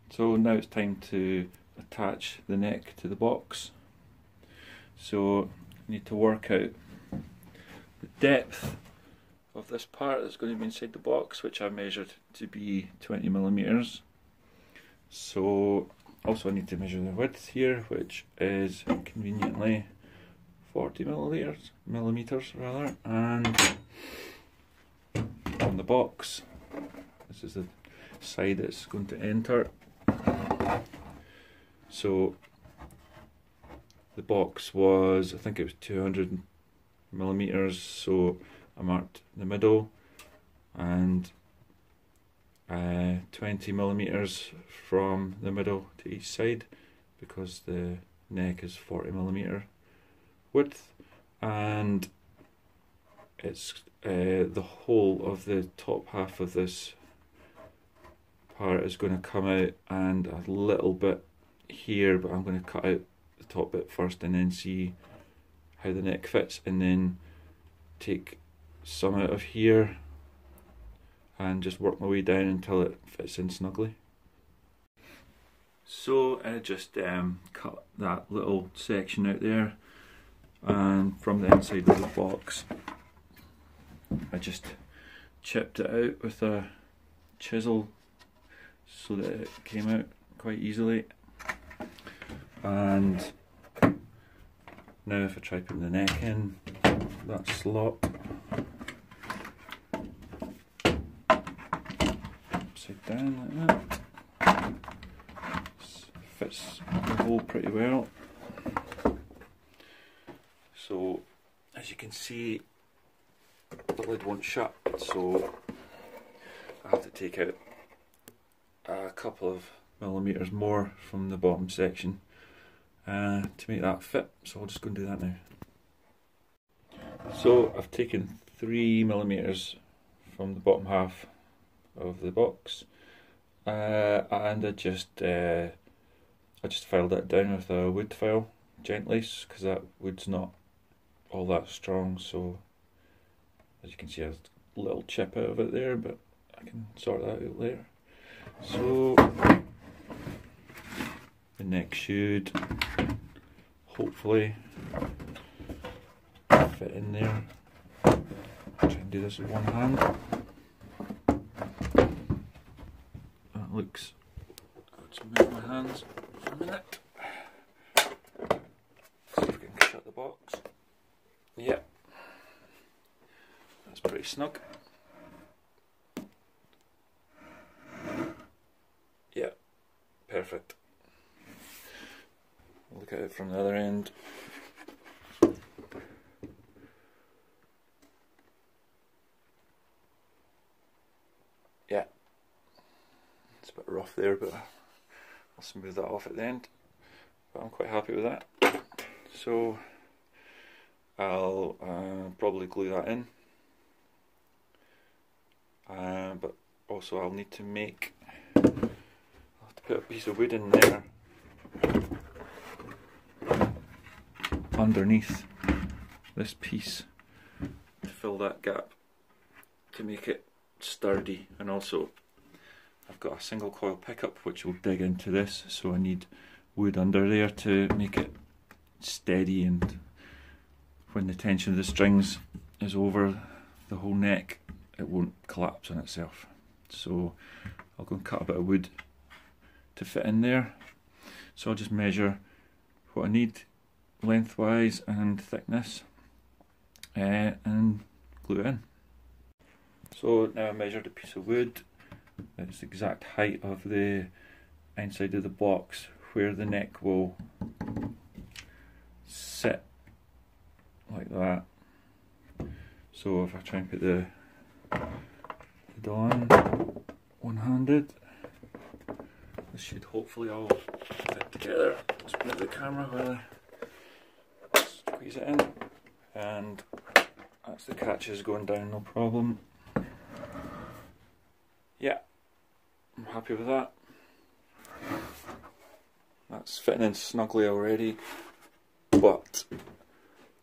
So now it's time to attach the neck to the box. So you need to work out the depth of this part that's going to be inside the box, which I measured to be 20mm. So also I need to measure the width here, which is conveniently 40 millimeters rather, and on the box, this is the side it's going to enter. So the box was, I think it was 200mm, so I marked the middle and 20mm from the middle to each side, because the neck is 40mm width, and it's the whole of the top half of this part is going to come out, and a little bit here, but I'm going to cut out the top bit first and then see how the neck fits, and then take some out of here and just work my way down until it fits in snugly. So I just cut that little section out there, and from the inside of the box I just chipped it out with a chisel so that it came out quite easily. And now if I try putting the neck in that slot, upside down like that, fits the hole pretty well. So as you can see, the lid won't shut, so I have to take out a couple of millimeters more from the bottom section to make that fit, so I'll just go and do that now. So I've taken 3mm from the bottom half of the box, and I just filed that down with a wood file gently, because that wood's not all that strong. So as you can see, there's a little chip out of it there, but I can sort that out later. So the neck should hopefully fit in there. I'll try and do this with one hand. That looks, I'll just move my hands for a minute. See if we can shut the box. Yeah, that's pretty snug. Yeah, perfect. Look at it from the other end. Yeah, it's a bit rough there, but I'll smooth that off at the end. But I'm quite happy with that. So I'll probably glue that in, but also I'll need to make, I'll have to put a piece of wood in there underneath this piece to fill that gap, to make it sturdy. And also I've got a single coil pickup which will dig into this, so I need wood under there to make it steady, and when the tension of the strings is over the whole neck, it won't collapse on itself. So I'll go and cut a bit of wood to fit in there. So I'll just measure what I need lengthwise and thickness, and glue it in. So now I measured a piece of wood. It's the exact height of the inside of the box where the neck will sit, like that. So if I try and put the on one-handed, this should hopefully all fit together. Let's put the camera while I squeeze it in, and that's the catches going down, no problem. Yeah, I'm happy with that. That's fitting in snugly already, but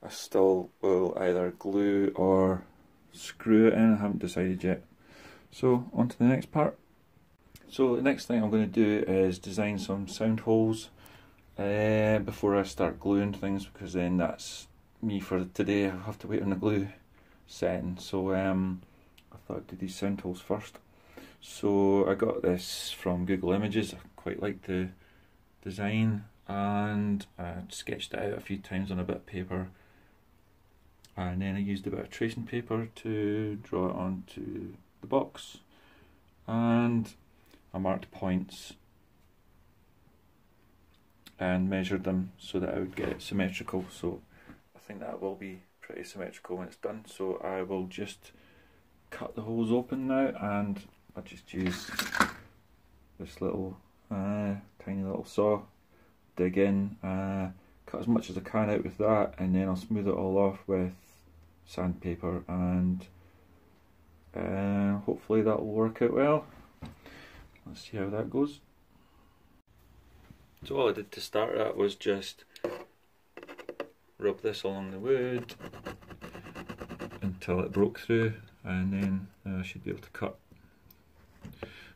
I still will either glue or screw it in. I haven't decided yet. So on to the next part. So the next thing I'm going to do is design some sound holes before I start gluing things, because then that's me for today. I have to wait on the glue setting. So I thought I'd do these sound holes first. So I got this from Google Images. I quite like the design, and I sketched it out a few times on a bit of paper, and then I used a bit of tracing paper to draw it onto the box, and I marked points and measured them so that I would get it symmetrical. So I think that will be pretty symmetrical when it's done. So I will just cut the holes open now, and I just use this little tiny little saw, dig in, cut as much as I can out with that, and then I'll smooth it all off with sandpaper, and hopefully that will work out well. Let's see how that goes. So all I did to start that was just rub this along the wood until it broke through, and then I should be able to cut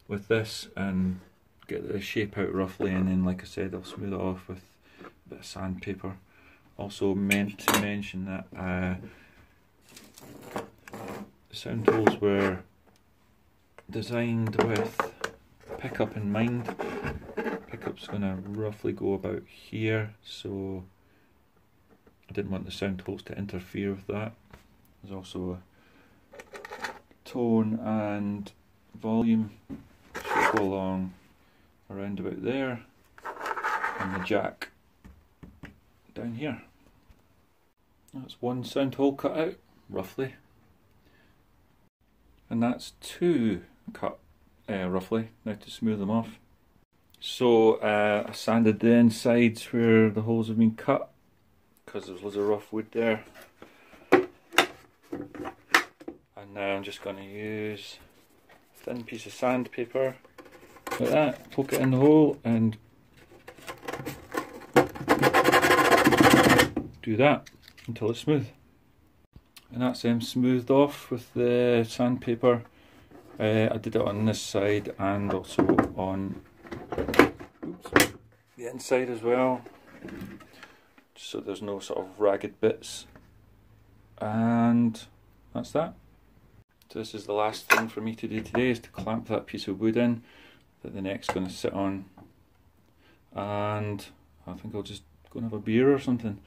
with this and get the shape out roughly, and then, like I said, I'll smooth it off with a bit of sandpaper. Also meant to mention that the sound holes were designed with pickup in mind. Pickup's going to roughly go about here, so I didn't want the sound holes to interfere with that. There's also a tone and volume should go along around about there, and the jack down here. That's one sound hole cut out, roughly, and that's two cut roughly. Now to smooth them off. So I sanded the insides where the holes have been cut, because there's loads of rough wood there. And now I'm just going to use a thin piece of sandpaper like that, poke it in the hole and do that until it's smooth. And that's them smoothed off with the sandpaper. I did it on this side and also on the inside as well, just so there's no sort of ragged bits. And that's that. So this is the last thing for me to do today, is to clamp that piece of wood in that the neck's going to sit on, and I think I'll just go and have a beer or something.